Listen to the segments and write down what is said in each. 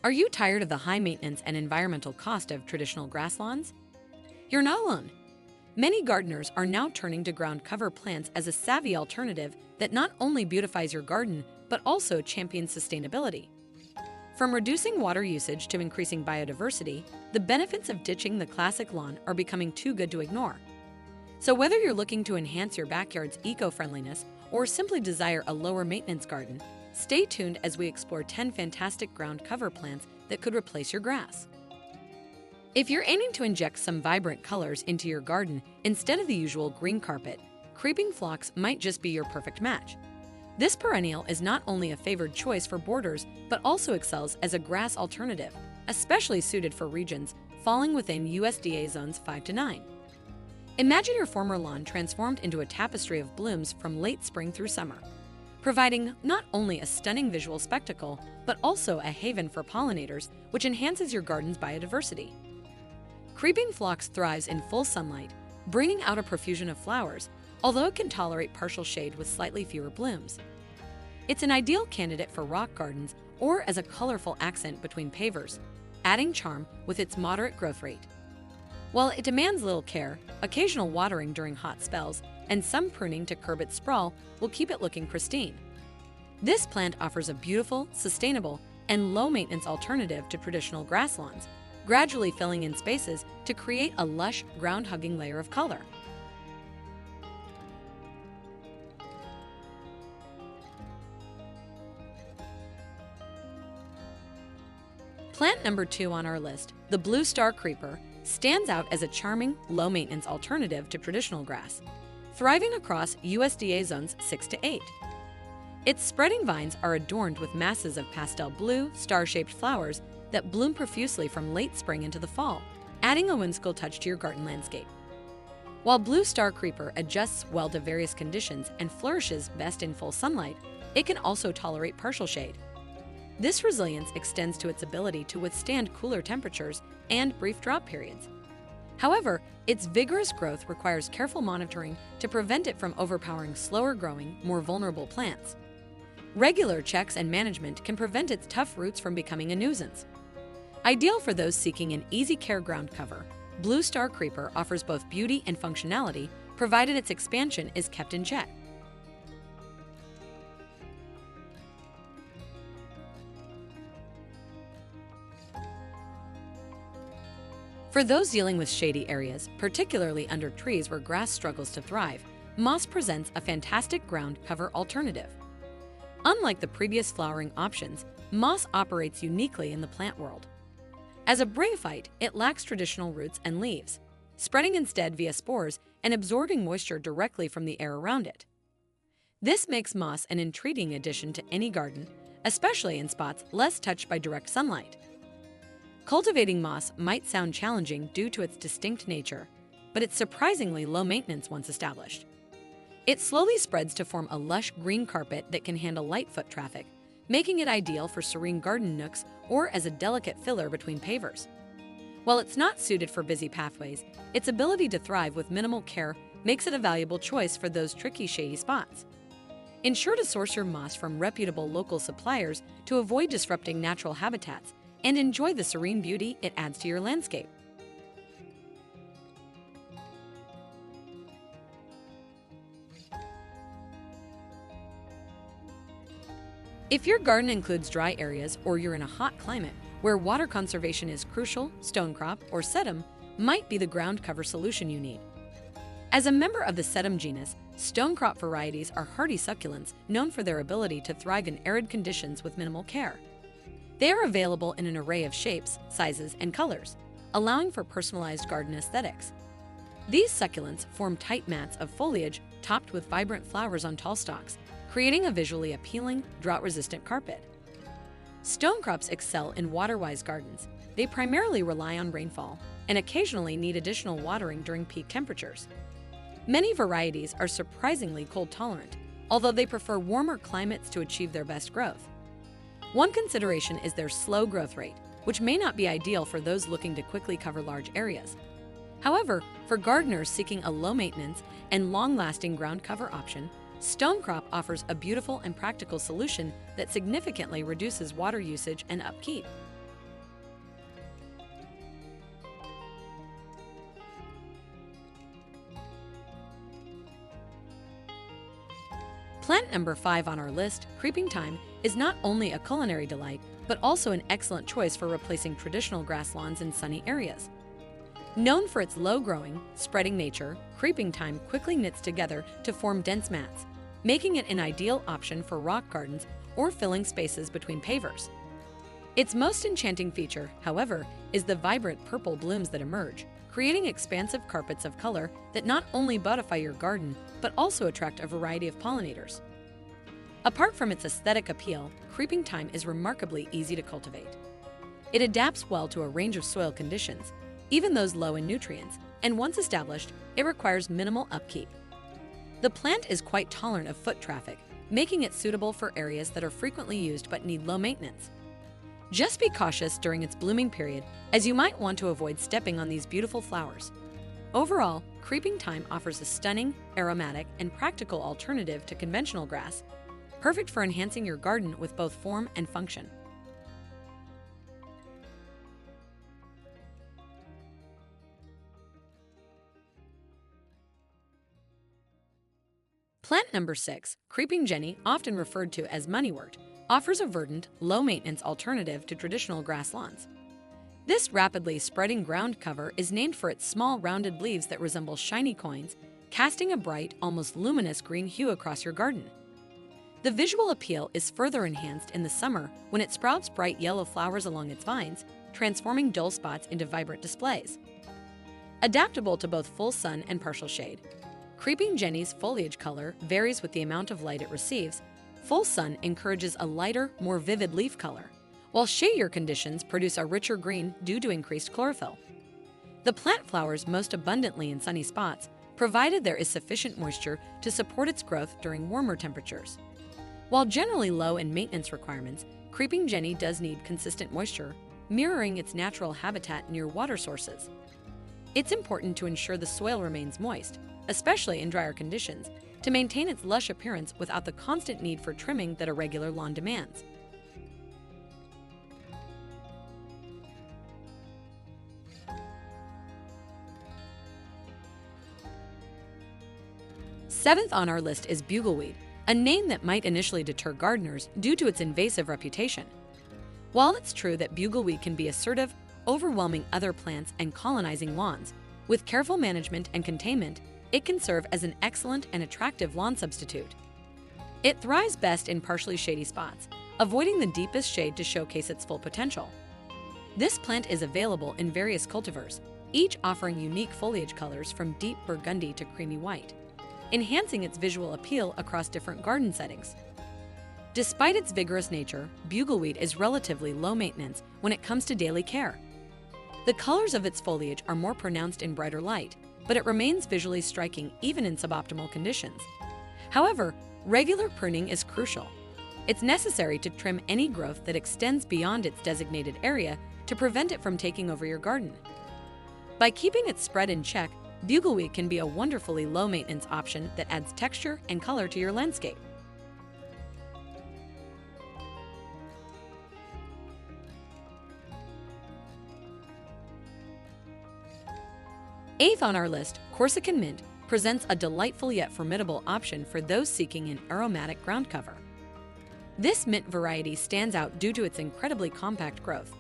Are you tired of the high maintenance and environmental cost of traditional grass lawns? You're not alone. Many gardeners are now turning to ground cover plants as a savvy alternative that not only beautifies your garden, but also champions sustainability. From reducing water usage to increasing biodiversity, the benefits of ditching the classic lawn are becoming too good to ignore. So whether you're looking to enhance your backyard's eco-friendliness or simply desire a lower maintenance garden, stay tuned as we explore 10 fantastic ground cover plants that could replace your grass. If you're aiming to inject some vibrant colors into your garden instead of the usual green carpet, creeping phlox might just be your perfect match. This perennial is not only a favored choice for borders, but also excels as a grass alternative, especially suited for regions falling within USDA zones 5 to 9. Imagine your former lawn transformed into a tapestry of blooms from late spring through summer, providing not only a stunning visual spectacle, but also a haven for pollinators, which enhances your garden's biodiversity. Creeping phlox thrives in full sunlight, bringing out a profusion of flowers, although it can tolerate partial shade with slightly fewer blooms. It's an ideal candidate for rock gardens or as a colorful accent between pavers, adding charm with its moderate growth rate. While it demands little care, occasional watering during hot spells and some pruning to curb its sprawl will keep it looking pristine. This plant offers a beautiful, sustainable, and low-maintenance alternative to traditional grass lawns, gradually filling in spaces to create a lush, ground-hugging layer of color. Plant number 2 on our list, the blue star creeper, stands out as a charming, low-maintenance alternative to traditional grass, thriving across USDA zones 6 to 8. Its spreading vines are adorned with masses of pastel blue, star-shaped flowers that bloom profusely from late spring into the fall, adding a whimsical touch to your garden landscape. While blue star creeper adjusts well to various conditions and flourishes best in full sunlight, it can also tolerate partial shade. This resilience extends to its ability to withstand cooler temperatures and brief drought periods. However, its vigorous growth requires careful monitoring to prevent it from overpowering slower-growing, more vulnerable plants. Regular checks and management can prevent its tough roots from becoming a nuisance. Ideal for those seeking an easy-care ground cover, blue star creeper offers both beauty and functionality, provided its expansion is kept in check. For those dealing with shady areas, particularly under trees where grass struggles to thrive, moss presents a fantastic ground cover alternative. Unlike the previous flowering options, moss operates uniquely in the plant world. As a bryophyte, it lacks traditional roots and leaves, spreading instead via spores and absorbing moisture directly from the air around it. This makes moss an intriguing addition to any garden, especially in spots less touched by direct sunlight. Cultivating moss might sound challenging due to its distinct nature, but it's surprisingly low maintenance once established. It slowly spreads to form a lush green carpet that can handle light foot traffic, making it ideal for serene garden nooks or as a delicate filler between pavers. While it's not suited for busy pathways, its ability to thrive with minimal care makes it a valuable choice for those tricky shady spots. Ensure to source your moss from reputable local suppliers to avoid disrupting natural habitats and enjoy the serene beauty it adds to your landscape. If your garden includes dry areas or you're in a hot climate where water conservation is crucial, Stonecrop or sedum might be the ground cover solution you need. As a member of the sedum genus, Stonecrop varieties are hardy succulents known for their ability to thrive in arid conditions with minimal care. They are available in an array of shapes, sizes, and colors, allowing for personalized garden aesthetics. These succulents form tight mats of foliage topped with vibrant flowers on tall stalks, creating a visually appealing, drought-resistant carpet. Stonecrops excel in water-wise gardens. They primarily rely on rainfall and occasionally need additional watering during peak temperatures. Many varieties are surprisingly cold-tolerant, although they prefer warmer climates to achieve their best growth. One consideration is their slow growth rate, which may not be ideal for those looking to quickly cover large areas. However, for gardeners seeking a low-maintenance and long-lasting ground cover option, Stonecrop offers a beautiful and practical solution that significantly reduces water usage and upkeep. number 5 on our list, creeping thyme, is not only a culinary delight, but also an excellent choice for replacing traditional grass lawns in sunny areas. Known for its low-growing, spreading nature, creeping thyme quickly knits together to form dense mats, making it an ideal option for rock gardens or filling spaces between pavers. Its most enchanting feature, however, is the vibrant purple blooms that emerge, creating expansive carpets of color that not only beautify your garden, but also attract a variety of pollinators. Apart from its aesthetic appeal, creeping thyme is remarkably easy to cultivate. It adapts well to a range of soil conditions, even those low in nutrients, and once established, it requires minimal upkeep. The plant is quite tolerant of foot traffic, making it suitable for areas that are frequently used but need low maintenance. Just be cautious during its blooming period, as you might want to avoid stepping on these beautiful flowers. Overall, creeping thyme offers a stunning, aromatic, and practical alternative to conventional grass, perfect for enhancing your garden with both form and function. Plant number 6, creeping jenny, often referred to as moneywort, offers a verdant, low-maintenance alternative to traditional grass lawns. This rapidly spreading ground cover is named for its small rounded leaves that resemble shiny coins, casting a bright, almost luminous green hue across your garden. The visual appeal is further enhanced in the summer when it sprouts bright yellow flowers along its vines, transforming dull spots into vibrant displays. Adaptable to both full sun and partial shade, creeping jenny's foliage color varies with the amount of light it receives. Full sun encourages a lighter, more vivid leaf color, while shadier conditions produce a richer green due to increased chlorophyll. The plant flowers most abundantly in sunny spots, provided there is sufficient moisture to support its growth during warmer temperatures. While generally low in maintenance requirements, creeping jenny does need consistent moisture, mirroring its natural habitat near water sources. It's important to ensure the soil remains moist, especially in drier conditions, to maintain its lush appearance without the constant need for trimming that a regular lawn demands. Seventh on our list is bugleweed, a name that might initially deter gardeners due to its invasive reputation. While it's true that bugleweed can be assertive, overwhelming other plants and colonizing lawns, with careful management and containment, it can serve as an excellent and attractive lawn substitute. It thrives best in partially shady spots, avoiding the deepest shade to showcase its full potential. This plant is available in various cultivars, each offering unique foliage colors from deep burgundy to creamy white, enhancing its visual appeal across different garden settings. Despite its vigorous nature, bugleweed is relatively low maintenance when it comes to daily care. The colors of its foliage are more pronounced in brighter light, but it remains visually striking even in suboptimal conditions. However, regular pruning is crucial. It's necessary to trim any growth that extends beyond its designated area to prevent it from taking over your garden. By keeping its spread in check, bugleweed can be a wonderfully low-maintenance option that adds texture and color to your landscape. Eighth on our list, Corsican mint presents a delightful yet formidable option for those seeking an aromatic ground cover. This mint variety stands out due to its incredibly compact growth,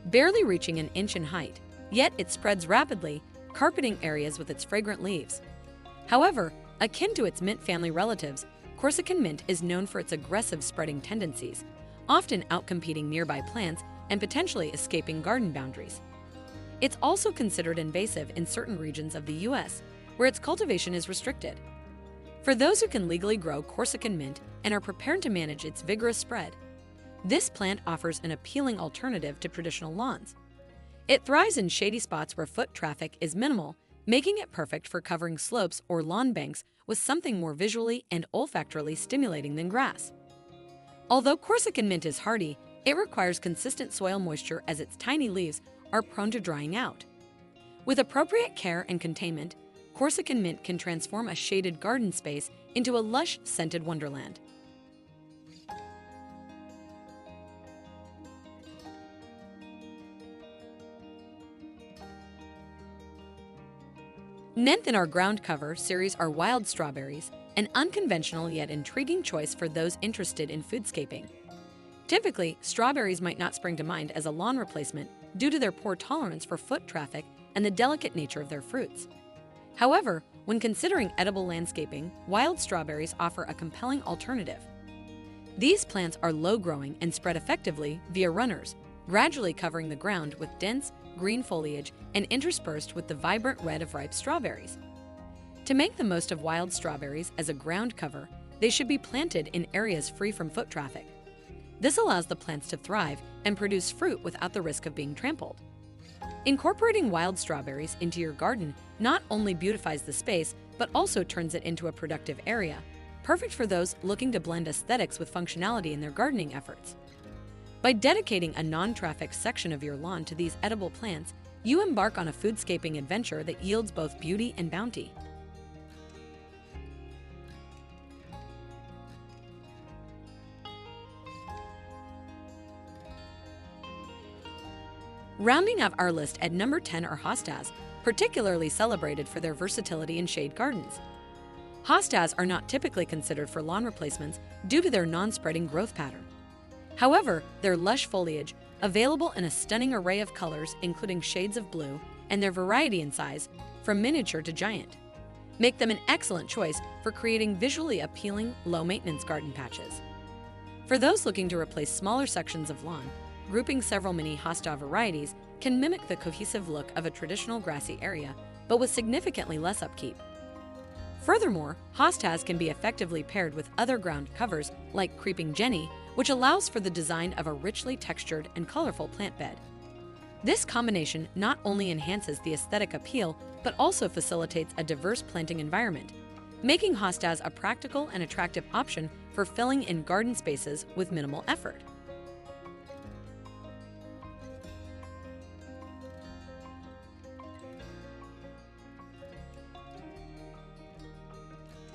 barely reaching an inch in height, yet it spreads rapidly, carpeting areas with its fragrant leaves. However, akin to its mint family relatives, Corsican mint is known for its aggressive spreading tendencies, often outcompeting nearby plants and potentially escaping garden boundaries. It's also considered invasive in certain regions of the U.S., where its cultivation is restricted. For those who can legally grow Corsican mint and are prepared to manage its vigorous spread, this plant offers an appealing alternative to traditional lawns. It thrives in shady spots where foot traffic is minimal, making it perfect for covering slopes or lawn banks with something more visually and olfactorily stimulating than grass. Although Corsican mint is hardy, it requires consistent soil moisture as its tiny leaves are prone to drying out. With appropriate care and containment, Corsican mint can transform a shaded garden space into a lush, scented wonderland. Ninth in our ground cover series are wild strawberries, an unconventional yet intriguing choice for those interested in foodscaping. Typically, strawberries might not spring to mind as a lawn replacement due to their poor tolerance for foot traffic and the delicate nature of their fruits. However, when considering edible landscaping, wild strawberries offer a compelling alternative. These plants are low-growing and spread effectively via runners, gradually covering the ground with dense, green foliage and interspersed with the vibrant red of ripe strawberries. To make the most of wild strawberries as a ground cover, they should be planted in areas free from foot traffic. This allows the plants to thrive and produce fruit without the risk of being trampled. Incorporating wild strawberries into your garden not only beautifies the space, but also turns it into a productive area, perfect for those looking to blend aesthetics with functionality in their gardening efforts. By dedicating a non-trafficked section of your lawn to these edible plants, you embark on a foodscaping adventure that yields both beauty and bounty. Rounding up our list at number 10 are hostas, particularly celebrated for their versatility in shade gardens. Hostas are not typically considered for lawn replacements due to their non-spreading growth pattern. However, their lush foliage, available in a stunning array of colors including shades of blue, and their variety in size, from miniature to giant, make them an excellent choice for creating visually appealing, low-maintenance garden patches. For those looking to replace smaller sections of lawn, grouping several mini hosta varieties can mimic the cohesive look of a traditional grassy area, but with significantly less upkeep. Furthermore, hostas can be effectively paired with other ground covers like creeping jenny, which allows for the design of a richly textured and colorful plant bed. This combination not only enhances the aesthetic appeal, but also facilitates a diverse planting environment, making hostas a practical and attractive option for filling in garden spaces with minimal effort.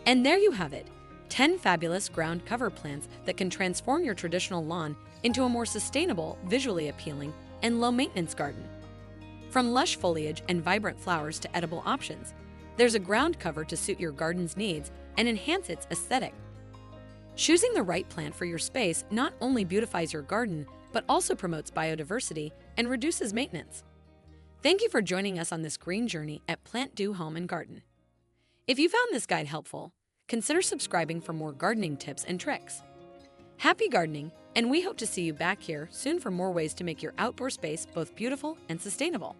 And there you have it, 10 fabulous ground cover plants that can transform your traditional lawn into a more sustainable, visually appealing, and low-maintenance garden. From lush foliage and vibrant flowers to edible options, there's a ground cover to suit your garden's needs and enhance its aesthetic. Choosing the right plant for your space not only beautifies your garden, but also promotes biodiversity and reduces maintenance. Thank you for joining us on this green journey at Plant Do Home and Garden. If you found this guide helpful, consider subscribing for more gardening tips and tricks. Happy gardening, and we hope to see you back here soon for more ways to make your outdoor space both beautiful and sustainable.